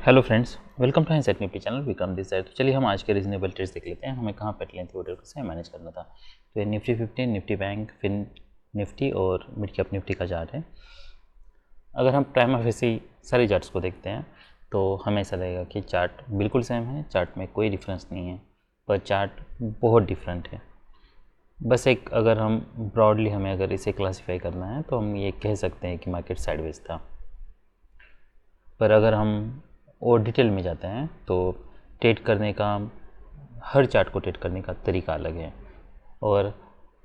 Hello friends, welcome to Hiset Nifty channel. Vikram this side. तो चलिए हम आज के रीजनेबल ट्रेड्स देख लेते हैं। हमें कहाँ पर लेंथ ऑर्डर कैसे मैनेज करना था। तो ये निफ्टी 50, निफ्टी बैंक, फिर निफ्टी और मिड कैप निफ्टी का चार्ट है। अगर हम प्राइम ऑफ ऐसे सारे चार्ट्स को देखते हैं तो हमें ऐसा लगेगा कि चार्ट बिल्कुल सेम है, चार्ट में कोई डिफरेंस नहीं है, पर चार्ट बहुत डिफरेंट है। बस एक अगर हम ब्रॉडली हमें अगर इसे क्लासीफाई करना है तो हम ये कह सकते हैं कि मार्केट साइडवेज था। पर अगर हम और डिटेल में जाते हैं तो ट्रेड करने का, हर चार्ट को ट्रेड करने का तरीका अलग है। और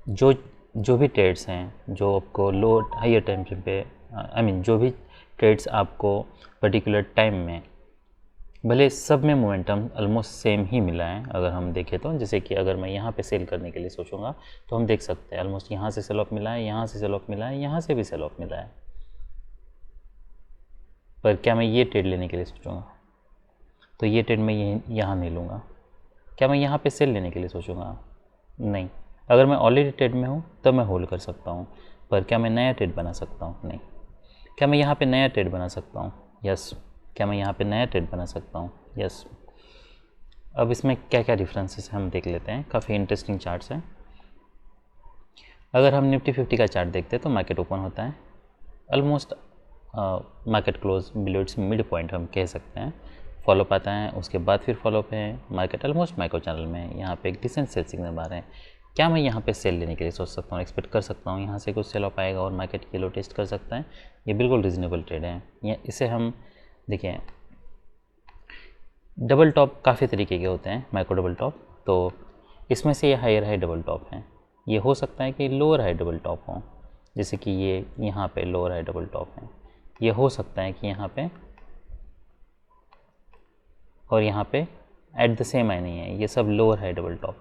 जो भी ट्रेड्स हैं जो आपको लो हायर टाइम फ्रेम पे जो भी ट्रेड्स आपको पर्टिकुलर टाइम में, भले सब में मोमेंटम ऑलमोस्ट सेम ही मिला है अगर हम देखें तो। जैसे कि अगर मैं यहाँ पे सेल करने के लिए सोचूंगा तो हम देख सकते हैं ऑलमोस्ट यहाँ से सेल ऑफ मिला है, यहाँ से सेल ऑफ मिला है, यहाँ से भी सेल ऑफ मिला है। पर क्या मैं ये ट्रेड लेने के लिए सोचूंगा तो ये ट्रेड मैं यहाँ नहीं लूँगा। क्या मैं यहाँ पे सेल लेने के लिए सोचूंगा? नहीं। अगर मैं ऑलरेडी ट्रेड में हूँ तब मैं होल्ड कर सकता हूँ, पर क्या मैं नया ट्रेड बना सकता हूँ? नहीं। क्या मैं यहाँ पे नया ट्रेड बना सकता हूँ? यस। क्या मैं यहाँ पे नया ट्रेड बना सकता हूँ? यस। अब इसमें क्या क्या डिफरेंसेस हम देख लेते हैं। काफ़ी इंटरेस्टिंग चार्ट्स हैं। अगर हम निफ्टी 50 का चार्ट देखते हैं तो मार्केट ओपन होता है almost market close below it's mid point हम कह सकते हैं। फॉलोअप आता है, उसके बाद फिर फॉलोअप है। मार्केट ऑलमोस्ट माइक्रो चैनल में है। यहाँ पे एक डिसेंट सेल सिग्नल आ रहे हैं। क्या मैं यहाँ पे सेल लेने के लिए सोच सकता हूँ, एक्सपेक्ट कर सकता हूँ यहाँ से कुछ सेल ऑफ आएगा और मार्केट के लो टेस्ट कर सकता है? ये बिल्कुल रीजनेबल ट्रेड है। या इसे हम देखिए, डबल टॉप काफ़ी तरीके के होते हैं, माइक्रो डबल टॉप। तो इसमें से ये हायर हाई डबल टॉप हैं। ये हो सकता है कि लोअर हाई डबल टॉप हों, जैसे कि ये यहाँ पे लोअर हाई डबल टॉप हैं। ये हो सकता है कि यहाँ पे और यहाँ पे एट द सेम आई नहीं है, ये सब लोअर हाई डबल टॉप।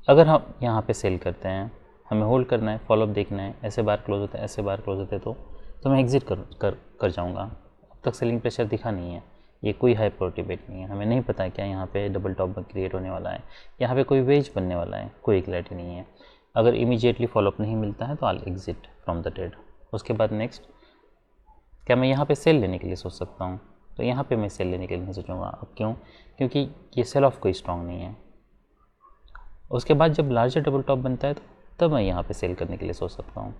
अगर हम यहाँ पे सेल करते हैं, हमें होल्ड करना है, फॉलोअप देखना है, ऐसे बार क्लोज होते हैं, ऐसे बार क्लोज होते हैं, तो मैं एग्जिट कर जाऊँगा। अब तक सेलिंग प्रेशर दिखा नहीं है, ये कोई हाई प्रायोरिटी बेट नहीं है। हमें नहीं पता क्या यहाँ पे डबल टॉप क्रिएट होने वाला है, यहाँ पे कोई वेज बनने वाला है, कोई क्लैरिटी नहीं है। अगर इमीडिएटली फॉलोअप नहीं मिलता है तो आई एग्जिट फ्रॉम द ट्रेड। उसके बाद नेक्स्ट, क्या मैं यहाँ पे सेल लेने के लिए सोच सकता हूँ? तो यहाँ पे मैं सेल लेने के लिए नहीं सोचूंगा। अब क्यों? क्योंकि ये सेल ऑफ कोई स्ट्रॉन्ग नहीं है। उसके बाद जब लार्जर डबल टॉप बनता है तो तब मैं यहाँ पे सेल करने के लिए सोच सकता हूँ।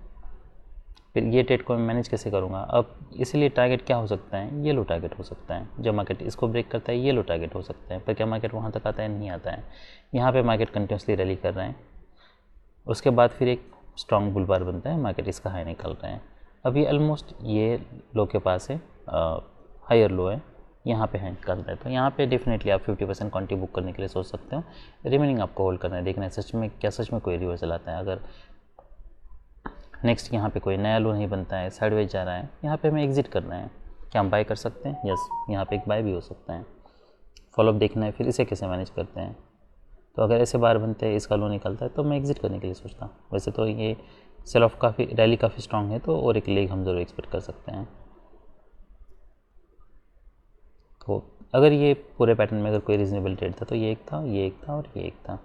फिर ये ट्रेड को मैं मैनेज कैसे करूँगा? अब इसलिए टारगेट क्या हो सकता है? ये लो टारगेट हो सकता है। जब मार्केट इसको ब्रेक करता है ये लो टारगेट हो सकता है। पर क्या मार्केट वहाँ तक आता है? नहीं आता है। यहाँ पे मार्केट कंटिन्यूसली रैली कर रहे हैं, उसके बाद फिर एक स्ट्रॉन्ग बुल बार बनता है, मार्केट इसका हाई निकल रहे हैं। अभी ऑलमोस्ट ये लो के पास है, हायर लो है, यहाँ पे है निकल रहा है। तो यहाँ पे डेफिनेटली आप 50% क्वांटिटी बुक करने के लिए सोच सकते हो। रिमेनिंग आपको होल्ड करना है, देखना है सच में कोई रिवर्सल आता है। अगर नेक्स्ट यहाँ पे कोई नया लो नहीं बनता है, साइडवेज जा रहा है, यहाँ पे हमें एग्जिट करना है। क्या हम बाय कर सकते हैं? यस, यहाँ पे एक बाय भी हो सकता है। फॉलोअप देखना है, फिर इसे कैसे मैनेज करते हैं। तो अगर ऐसे बार बनते हैं, इसका लो निकलता है तो मैं एग्जिट करने के लिए सोचता हूँ। वैसे तो ये सेल ऑफ काफ़ी रैली काफ़ी स्ट्रॉन्ग है, तो और एक लेग हम ज़रूर एक्सपेक्ट कर सकते हैं। तो अगर ये पूरे पैटर्न में अगर कोई रीजनेबल ट्रेड था तो ये एक था, ये एक था और ये एक था।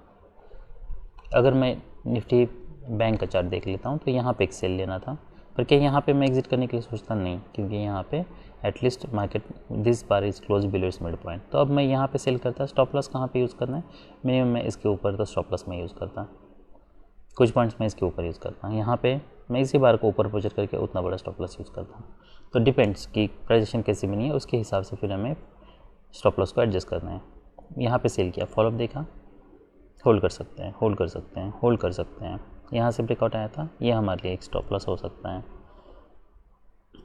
अगर मैं निफ्टी बैंक का चार्ट देख लेता हूँ तो यहाँ पे एक सेल लेना था, पर क्या यहाँ पे मैं एग्जिट करने के लिए सोचता? नहीं, क्योंकि यहाँ पे at least market this bar is close below it's mid point. तो अब मैं यहाँ पे सेल करता, स्टॉप लॉस कहाँ पे यूज़ करना है? मिनिमम मैं इसके ऊपर तो स्टॉप लॉस में यूज़ करता, कुछ पॉइंट्स मैं इसके ऊपर यूज़ करता हूँ। यहाँ पे मैं इसी बार को ऊपर प्रोजेक्ट करके उतना बड़ा स्टॉप लॉस यूज़ करता हूँ। तो डिपेंड्स कि प्राइजेशन कैसी बनी है, उसके हिसाब से फिर हमें स्टॉप लॉस को एडजस्ट करना है। यहाँ पे सेल किया, फॉलोअप देखा, होल्ड कर सकते हैं, होल्ड कर सकते हैं, होल्ड कर सकते हैं। यहाँ से ब्रेकआउट आया था, ये हमारे लिए एक स्टॉप लॉस हो सकता है।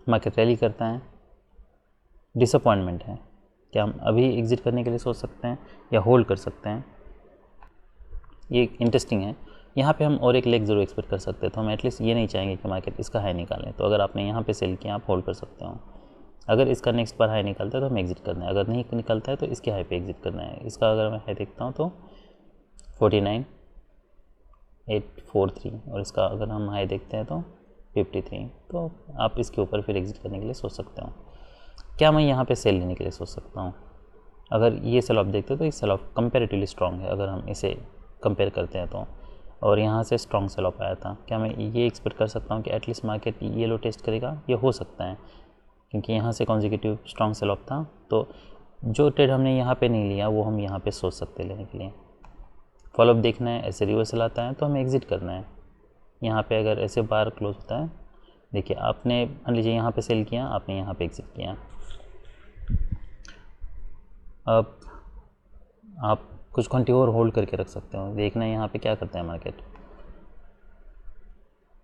मार्केट रैली करता है, डिसअपॉइंटमेंट है, क्या हम अभी एग्जिट करने के लिए सोच सकते हैं या होल्ड कर सकते हैं? ये इंटरेस्टिंग है। यहाँ पे हम और एक लेग ज़रूर एक्सपेक्ट कर सकते हैं। तो हम एटलीस्ट ये नहीं चाहेंगे कि मार्केट इसका हाई निकालें। तो अगर आपने यहाँ पे सेल किया, आप होल्ड कर सकते हो। अगर इसका नेक्स्ट बार हाई निकलता है तो हमें एग्जिट करना है। अगर नहीं निकलता है तो इसके हाई पे एग्जिट करना है। इसका अगर मैं हाई देखता हूँ तो 49,843 और इसका अगर हम हाई देखते हैं तो 53। तो आप इसके ऊपर फिर एग्जिट करने के लिए सोच सकते हो। क्या मैं यहाँ पे सेल लेने के लिए सोच सकता हूँ? अगर ये सेल ऑफ देखते हो तो ये सेल ऑफ कंपेरेटिवली स्ट्रॉन्ग है अगर हम इसे कंपेयर करते हैं तो, और यहाँ से स्ट्रॉन्ग सेल ऑफ आया था। क्या मैं ये एक्सपेक्ट कर सकता हूँ कि एटलीस्ट मार्केट ये लो टेस्ट करेगा? ये हो सकता है, क्योंकि यहाँ से कॉन्जिक्यूटिव स्ट्रॉन्ग सेल ऑफ था, तो जो ट्रेड हमने यहाँ पे नहीं लिया वो हम यहाँ पे सोच सकते हैं लेने के लिए। फॉलोअप देखना है, ऐसे रिवर्सल आता है तो हमें एग्जिट करना है। यहाँ पे अगर ऐसे बार क्लोज होता है, देखिए आपने मान लीजिए यहाँ पे सेल किया, आपने यहाँ पे एग्जिट किया। अब आप कुछ घंटे और होल्ड करके रख सकते हो, देखना है यहाँ पे क्या करता है मार्केट।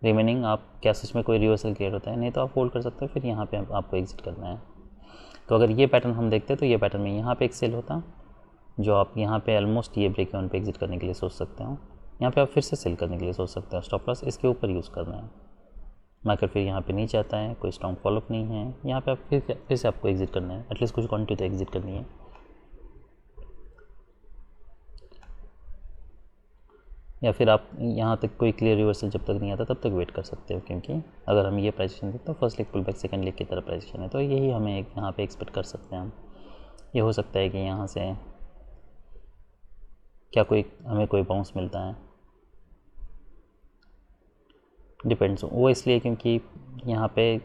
रिमेनिंग आप क्या सच में कोई रिवर्सल क्रिएट होता है, नहीं तो आप होल्ड कर सकते हो, फिर यहाँ पे आपको एग्जिट करना है। तो अगर ये पैटर्न हम देखते हैं तो ये पैटर्न में यहाँ पे एक सेल होता, जो आप यहाँ पे ऑलमोस्ट ये ब्रेक इवन पे एग्जिट करने के लिए सोच सकते हो। यहाँ पे आप फिर से सेल करने के लिए सोच सकते हो, स्टॉप लॉस इसके ऊपर यूज़ करना है। मार्केट फिर यहाँ पे नीचे आता है, कोई स्ट्रॉन्ग फॉलोअप नहीं है, यहाँ पे आप फिर से आपको एग्जिट करना है, एटलीस्ट कुछ क्वांटिटी तो एग्जिट करनी है। या फिर आप यहाँ तक कोई क्लियर रिवर्सल जब तक नहीं आता तब तक वेट कर सकते हो, क्योंकि अगर हम ये प्राइसेशन देखते तो first leg pull back, second leg की तरह प्राइसेशन है, तो यही हमें यहाँ पे एक्सपेक्ट कर सकते हैं हम। ये हो सकता है कि यहाँ से क्या हमें कोई बाउंस मिलता है, डिपेंड्स वो इसलिए क्योंकि यहाँ पे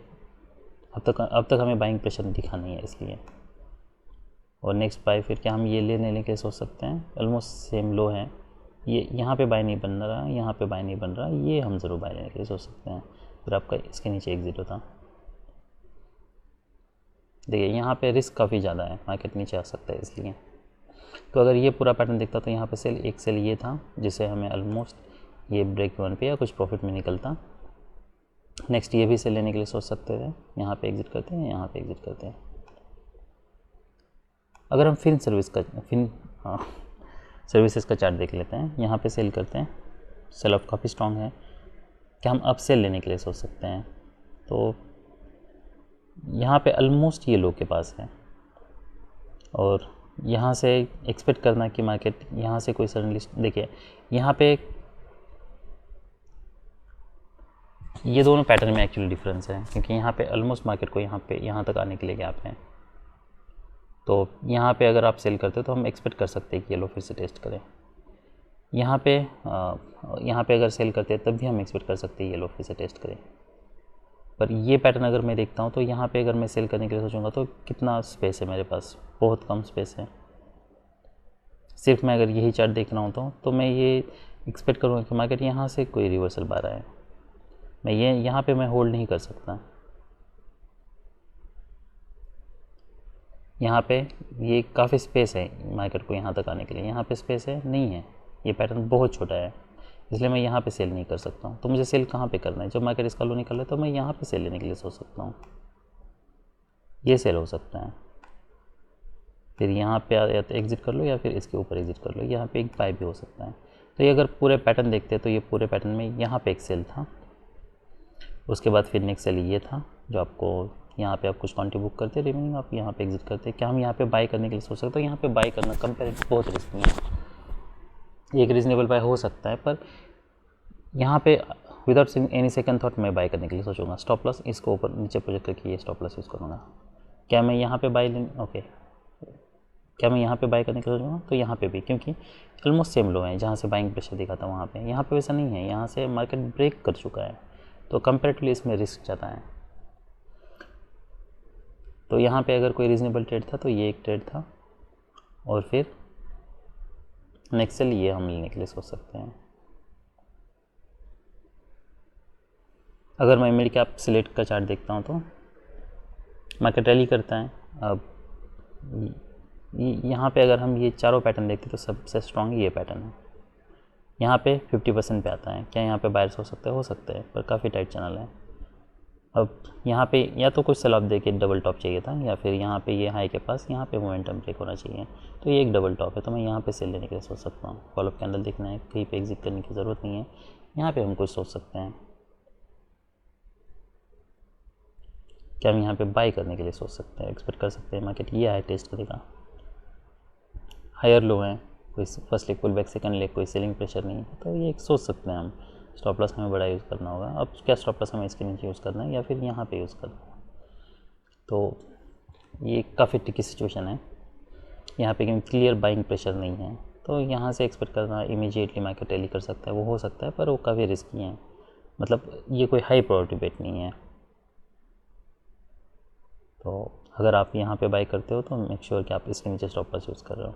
अब तक हमें बाइंग प्रेशर दिखा नहीं है इसलिए। और नेक्स्ट बाय फिर क्या हम ये लेने के लिए सोच सकते हैं, ऑलमोस्ट सेम लो है, ये यहाँ पे बाय नहीं बन रहा, यहाँ पे बाय नहीं बन रहा, ये हम ज़रूर बाय लेने के लिए सोच सकते हैं, फिर आपका इसके नीचे एग्जिट होता। देखिए यहाँ पे रिस्क काफ़ी ज़्यादा है, मार्केट नीचे आ सकता है इसलिए। तो अगर ये पूरा पैटर्न दिखता तो यहाँ पे एक सेल ये था जिसे हमें ऑलमोस्ट ये ब्रेक वन पे या कुछ प्रॉफिट में निकलता। नेक्स्ट ये भी सेल लेने के लिए सोच सकते थे, यहाँ पे एग्जिट करते हैं, यहाँ पे एग्जिट करते हैं। अगर हम सर्विसेज का चार्ट देख लेते हैं, यहाँ पे सेल करते हैं, सेल ऑफ काफ़ी स्ट्रॉन्ग है, क्या हम अब सेल लेने के लिए सोच सकते हैं। तो यहाँ पे ऑलमोस्ट ये लो के पास है, और यहाँ से एक्सपेक्ट करना कि मार्केट यहाँ से कोई सडनली, देखिए यहाँ पे ये दोनों पैटर्न में एक्चुअली डिफरेंस है, क्योंकि यहाँ पे ऑलमोस्ट मार्केट को यहाँ तक आने के लिए गैप है। तो यहाँ पे अगर आप सेल करते हो तो हम एक्सपेक्ट कर सकते हैं कि ये लो फिर से टेस्ट करें। यहाँ पे अगर सेल करते हैं तब भी हम एक्सपेक्ट कर सकते हैं ये लो फिर से टेस्ट करें। पर ये पैटर्न अगर मैं देखता हूँ तो यहाँ पे अगर मैं सेल करने के लिए सोचूंगा तो कितना स्पेस है मेरे पास, बहुत कम स्पेस है। सिर्फ मैं अगर यही चार्ट देख रहा हूँ तो मैं ये एक्सपेक्ट करूँगा कि मार्केट यहाँ से कोई रिवर्सल बार आए, मैं यहाँ पे मैं होल्ड नहीं कर सकता। यहाँ पे ये काफ़ी स्पेस है मार्केट को यहाँ तक आने के लिए, यहाँ पे स्पेस है नहीं है, ये पैटर्न बहुत छोटा है, इसलिए मैं यहाँ पे सेल नहीं कर सकता हूँ। तो मुझे सेल कहाँ पे करना है, जब मार्केट इसका लो निकल रहा है तो मैं यहाँ पे सेल लेने के लिए सोच सकता हूँ, ये सेल हो सकता है। फिर यहाँ पे या तो एग्जिट कर लो या फिर इसके ऊपर एग्जिट कर लो, यहाँ पे एक बाय भी हो सकता है। तो ये अगर पूरे पैटर्न देखते हैं तो ये पूरे पैटर्न में यहाँ पे एक सेल था, उसके बाद फिर नेक्स्ट सेल ये था जो आपको यहाँ पे आप कुछ क्वांटिटी बुक करते, रिमेनिंग आप यहाँ पे एग्जिट करते। क्या हम यहाँ पे बाय करने के लिए सोच सकते हो, यहाँ पे बाय करना कंपेरेटिव बहुत रिस्की है, एक रीजनेबल बाय हो सकता है, पर यहाँ पे विदाउट एनी सेकंड थॉट मैं बाय करने के लिए सोचूंगा। स्टॉप लॉस इसको ऊपर नीचे प्रोजेक्ट करके ये स्टॉप लॉस यूज़ करूँगा। क्या मैं यहाँ पे बाय क्या मैं यहाँ पे बाय करने के लिए सोचूंगा, तो यहाँ पे भी, क्योंकि ऑलमोस्ट सेम लो है, जहाँ से बाइंग प्रेशर दिखा था वहाँ पे, यहाँ पे वैसा नहीं है, यहाँ से मार्केट ब्रेक कर चुका है, तो कंपेरेटिवली इसमें रिस्क ज़्यादा है। तो यहाँ पे अगर कोई रीजनेबल ट्रेड था तो ये एक ट्रेड था, और फिर नेक्स्ट सेल ये हम लेने के लिए सोच सकते हैं। अगर मैं मिड कैप सिलेक्ट का चार्ट देखता हूँ तो मार्केट रैली करता है। अब यहाँ पे अगर हम ये चारों पैटर्न देखते तो सबसे स्ट्रॉन्ग ये पैटर्न है, यहाँ पे 50% पे आता है। क्या यहाँ पे बायर्स हो सकते हैं, पर काफ़ी टाइट चैनल है। अब यहाँ पे या तो कुछ सेल ऑफ दे के डबल टॉप चाहिए था, या फिर यहाँ पे ये हाई के पास यहाँ पे मोमेंटम ब्रेक होना चाहिए, तो ये एक डबल टॉप है, तो मैं यहाँ पे सेल लेने के लिए सोच सकता हूँ। फॉलोअप कैंडल देखना है, कहीं पे एग्जिट करने की ज़रूरत नहीं है, यहाँ पे हम कुछ सोच सकते हैं। क्या हम यहाँ पे बाय करने के लिए सोच सकते हैं, एक्सपेक्ट कर सकते हैं मार्केट ये हाई टेस्ट करेगा, हायर लो है, कोई first leg pull back, second leg कोई सेलिंग प्रेशर नहीं है, तो ये एक सोच सकते हैं हम। स्टॉप लॉस हमें बड़ा यूज़ करना होगा। अब क्या स्टॉप लॉस हमें इसके नीचे यूज़ करना है या फिर यहाँ पे यूज़ करना है, तो ये काफ़ी ट्रिकी सिचुएशन है यहाँ पे, क्योंकि क्लियर बाइंग प्रेशर नहीं है, तो यहाँ से एक्सपेक्ट करना इमीडिएटली मार्केट रैली कर सकता है, वो हो सकता है, पर वो काफ़ी रिस्की है, मतलब ये कोई हाई प्रायोरिटी बेट नहीं है। तो अगर आप यहाँ पे बाई करते हो तो मेक श्योर कि आप इसके नीचे स्टॉप लॉस यूज़ कर रहे हो,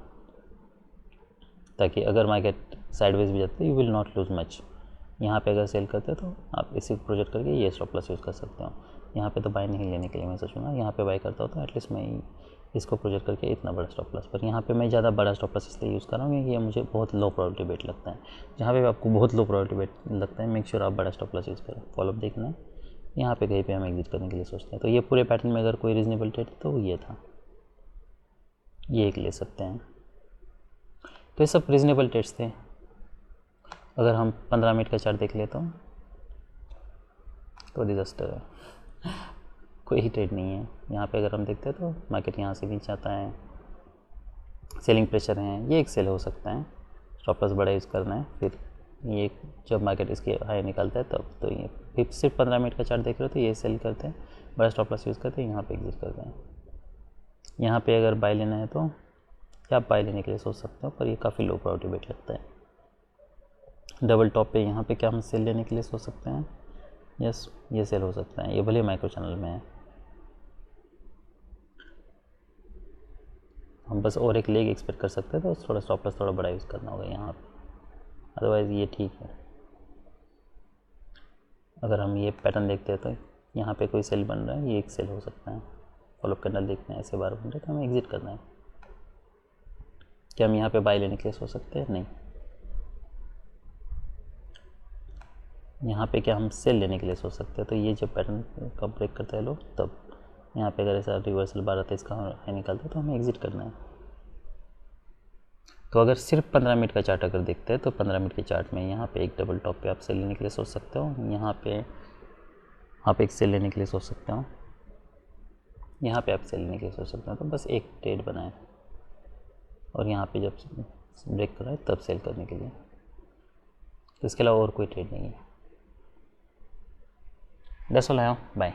ताकि अगर मार्केट साइडवेज भी जाते you will not lose much. यहाँ पे अगर सेल करते हो तो आप इसी को प्रोजेक्ट करके ये स्टॉप लॉस यूज़ कर सकते हो। यहाँ पे तो बाई नहीं लेने के लिए मैं सोचूंगा, यहाँ पे बाई करता हूँ तो एटलीस्ट मैं इसको प्रोजेक्ट करके इतना बड़ा स्टॉप लॉस, पर यहाँ पे मैं ज़्यादा बड़ा स्टॉप लॉस इसलिए यूज़ कर रहा हूँ क्योंकि ये मुझे बहुत लो प्रोबेबिलिटी बेट लगता है। जहाँ पे आपको बहुत लो प्रोबेबिलिटी बेट लगता है मेक श्योर आप बड़ा स्टॉप लॉस यूज़ करो। फॉलोअप देखना है, यहाँ पे कहीं पे हम एग्जिट करने के लिए सोचते हैं। तो ये पूरे पैटर्न में अगर कोई रीजनेबल ट्रेड तो ये था, ये एक ले सकते हैं। तो ये सब रीजनेबल ट्रेड्स थे। अगर हम 15 मिनट का चार्ट देख लेते हो तो डिजास्टर है, कोई ही ट्रेड नहीं है। यहाँ पे अगर हम देखते हैं तो मार्केट यहाँ से नीचे आता है, सेलिंग प्रेशर है, ये एक सेल हो सकता है, स्टॉप लॉस बड़ा यूज़ करना है। फिर ये जब मार्केट इसके हाई निकालता है तब तो ये फिर सिर्फ 15 मिनट का चार्ट देख रहे हो तो ये सेल करते हैं, बड़ा स्टॉप लॉस यूज़ करते हैं, यहाँ पे एग्जिट करते हैं। यहाँ पे अगर बाय लेना है तो क्या आप बाय लेने के लिए सोच सकते हो, पर ये काफ़ी लो प्रोबेबिलिटी बेट लगता है। डबल टॉप पे यहाँ पे क्या हम सेल लेने के लिए सोच सकते हैं, यस ये सेल हो सकता है, ये भले माइक्रो चैनल में है। हम बस और एक लेग एक्सपेक्ट कर सकते हैं तो थोड़ा स्टॉप लॉस थोड़ा बड़ा यूज़ करना होगा यहाँ पे, अदरवाइज़ ये ठीक है। अगर हम ये पैटर्न देखते हैं तो यहाँ पे कोई सेल बन रहा है, ये एक सेल हो सकता है। फॉलोअप कैंडल देखते हैं, ऐसे बार बन रहे तो हमें एग्जिट करना है। क्या हम यहाँ पे बाय लेने के लिए सोच सकते हैं, नहीं। यहाँ पे क्या हम सेल लेने के लिए सोच सकते हैं, तो ये जब पैटर्न का ब्रेक करता है लोग तब यहाँ पे अगर ऐसा रिवर्सल बार आता है इसका हाई निकालता है तो हमें एग्जिट करना है। तो अगर सिर्फ 15 मिनट का चार्ट अगर देखते हैं तो 15 मिनट के चार्ट में यहाँ पे एक डबल टॉप पे आप सेल लेने के लिए सोच सकते हो, यहाँ पे आप एक सेल लेने के लिए सोच सकते हो, यहाँ पे आप सेल लेने के लिए सोच सकते हो। तो बस एक ट्रेड बनाए और यहाँ पे जब ब्रेक कराए तब सेल करने के लिए, तो इसके अलावा और कोई ट्रेड नहीं है। That's all, bye.